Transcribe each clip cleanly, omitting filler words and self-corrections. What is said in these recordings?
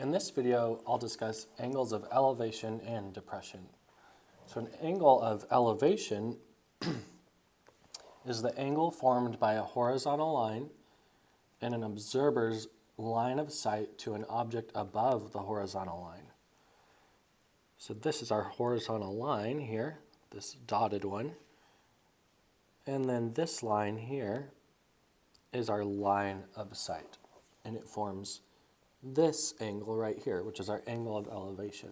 In this video, I'll discuss angles of elevation and depression. So an angle of elevation is the angle formed by a horizontal line and an observer's line of sight to an object above the horizontal line. So this is our horizontal line here, this dotted one. And then this line here is our line of sight, and it forms this angle right here, which is our angle of elevation.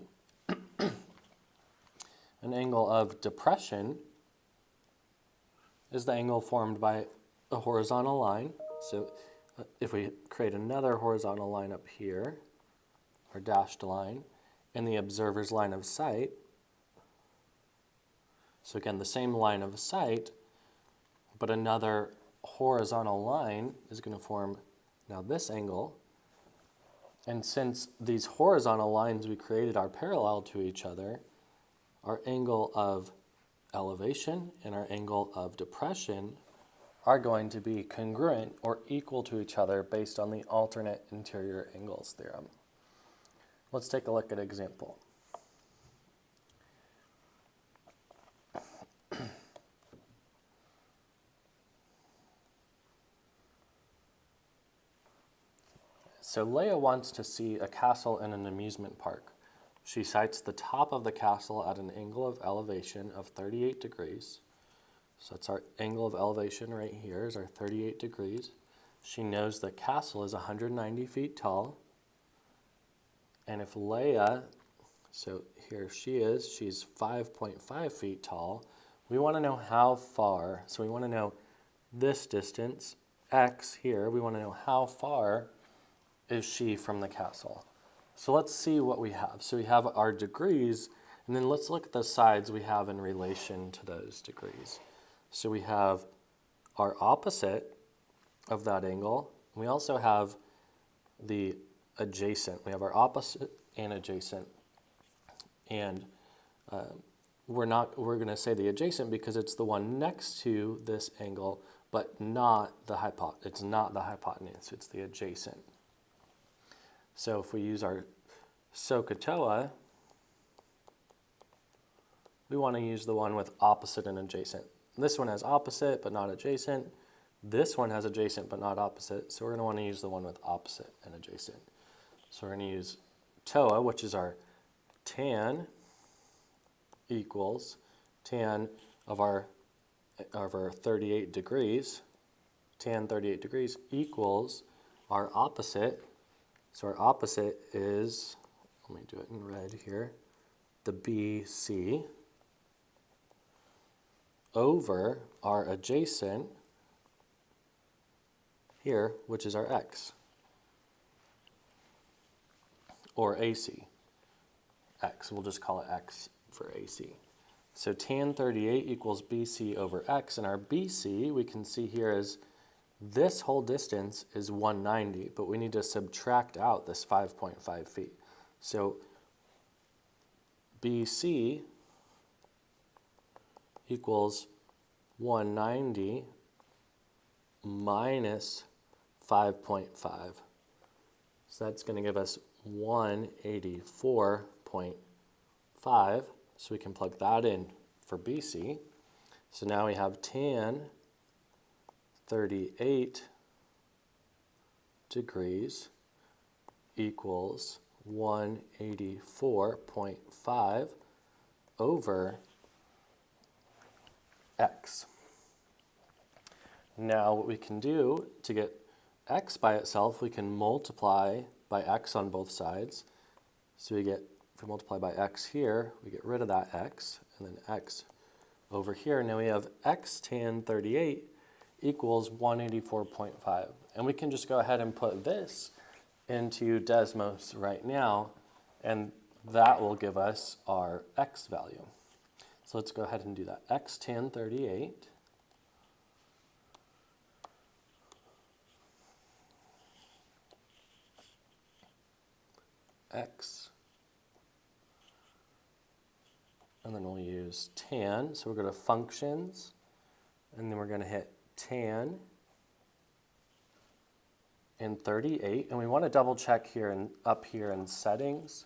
An angle of depression is the angle formed by a horizontal line. So if we create another horizontal line up here, our dashed line, and the observer's line of sight, so again, the same line of sight, but another horizontal line is going to form now this angle. And since these horizontal lines we created are parallel to each other, our angle of elevation and our angle of depression are going to be congruent or equal to each other based on the alternate interior angles theorem. Let's take a look at an example. So Leia wants to see a castle in an amusement park. She sights the top of the castle at an angle of elevation of 38 degrees. So that's our angle of elevation right here is our 38 degrees. She knows the castle is 190 feet tall. And if Leia, so here she is, she's 5.5 feet tall. We want to know how far, so we want to know this distance, x here, we want to know how far is she from the castle. So let's see what we have. So we have our degrees, and then let's look at the sides we have in relation to those degrees. So we have our opposite of that angle. We also have the adjacent. We have our opposite and adjacent. And we're going to say the adjacent because it's the one next to this angle, but not the it's not the hypotenuse, it's the adjacent. So if we use our SOHCAHTOA, we want to use the one with opposite and adjacent. This one has opposite but not adjacent. This one has adjacent but not opposite. So we're going to want to use the one with opposite and adjacent. So we're going to use TOA, which is our tan equals tan of our 38 degrees. Tan 38 degrees equals our opposite. So our opposite is, let me do it in red here, the BC over our adjacent here, which is our x, or AC. X, we'll just call it x for AC. So tan 38 equals BC over x, and our BC we can see here is this whole distance is 190, but we need to subtract out this 5.5 feet. So BC equals 190 minus 5.5. So that's going to give us 184.5. So we can plug that in for BC. So now we have tan 38 degrees equals 184.5 over x. Now what we can do to get x by itself, we can multiply by x on both sides. So if we multiply by x here, we get rid of that x, and then x over here. Now we have x tan 38 equals 184.5. And we can just go ahead and put this into Desmos right now, and that will give us our x value. So let's go ahead and do that. X tan 38 x, and then we'll use tan. So we're going to functions, and then we're going to hit tan and 38, and we want to double check here and up here in settings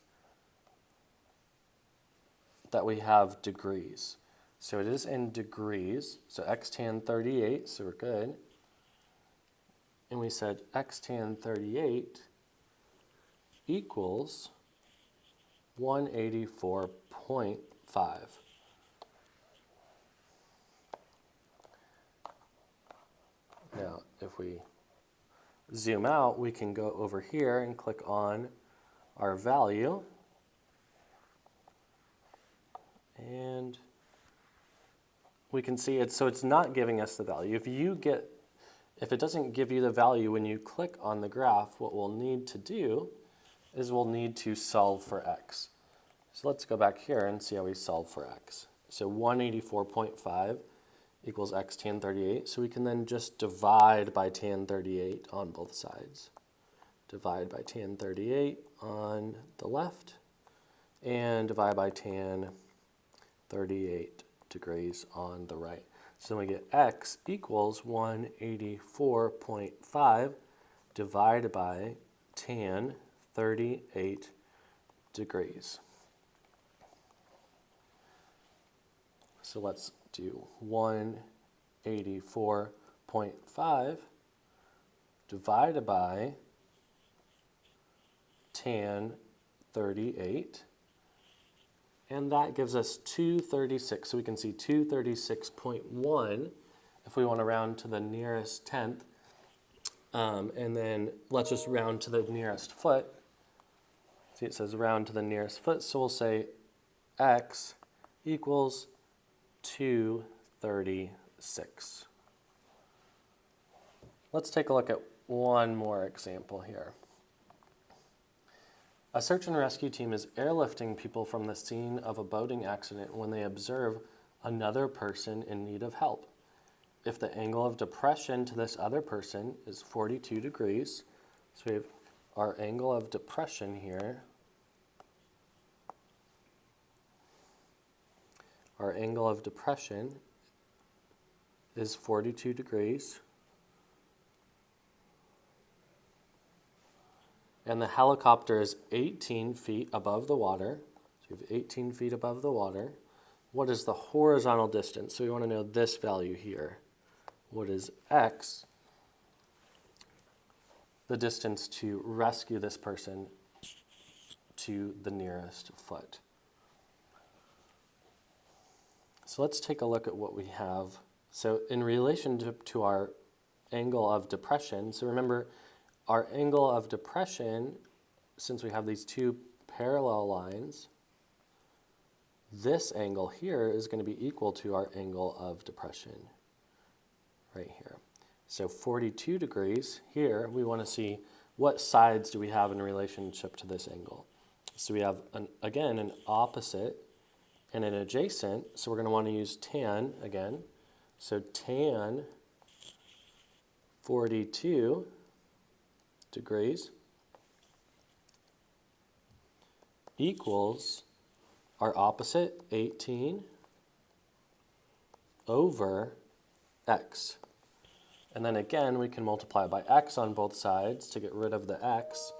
that we have degrees. So it is in degrees, so x tan 38, so we're good. And we said x tan 38 equals 184.5. Now, if we zoom out, we can go over here and click on our value. And we can see it, so it's not giving us the value. If it doesn't give you the value when you click on the graph, what we'll need to do is we'll need to solve for x. So let's go back here and see how we solve for x. So 184.5 equals x tan 38. So we can then just divide by tan 38 on both sides. Divide by tan 38 on the left and divide by tan 38 degrees on the right. So then we get x equals 184.5 divided by tan 38 degrees. So let's do 184.5 divided by tan 38. And that gives us 236. So we can see 236.1 if we want to round to the nearest tenth. And then let's just round to the nearest foot. See, it says round to the nearest foot. So we'll say x equals 236. Let's take a look at one more example here. A search and rescue team is airlifting people from the scene of a boating accident when they observe another person in need of help. If the angle of depression to this other person is 42 degrees, so we have our angle of depression here. Our angle of depression is 42 degrees. And the helicopter is 18 feet above the water. So you have 18 feet above the water. What is the horizontal distance? So we want to know this value here. What is x? The distance to rescue this person to the nearest foot. So let's take a look at what we have. So in relation to our angle of depression, so remember, our angle of depression, since we have these two parallel lines, this angle here is going to be equal to our angle of depression right here. So 42 degrees here, we want to see what sides do we have in relationship to this angle. So we have, again, an opposite and an adjacent, so we're going to want to use tan again. So tan 42 degrees equals our opposite, 18, over x. And then again, we can multiply by x on both sides to get rid of the x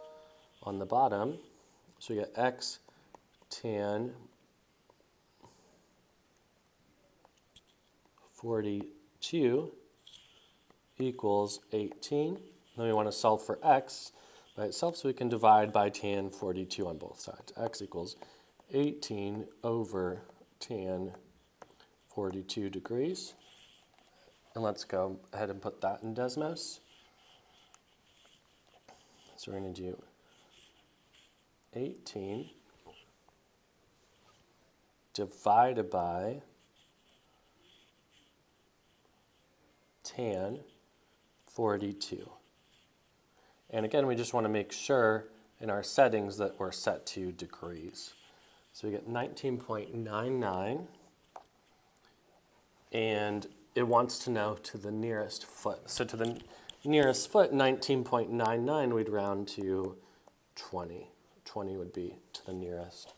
on the bottom. So we get x tan 42 equals 18. Then we want to solve for x by itself, so we can divide by tan 42 on both sides. X equals 18 over tan 42 degrees. And let's go ahead and put that in Desmos. So we're going to do 18 divided by tan 42. And again, we just want to make sure in our settings that we're set to degrees. So we get 19.99, and it wants to know to the nearest foot. So to the nearest foot, 19.99, we'd round to 20. 20 would be to the nearest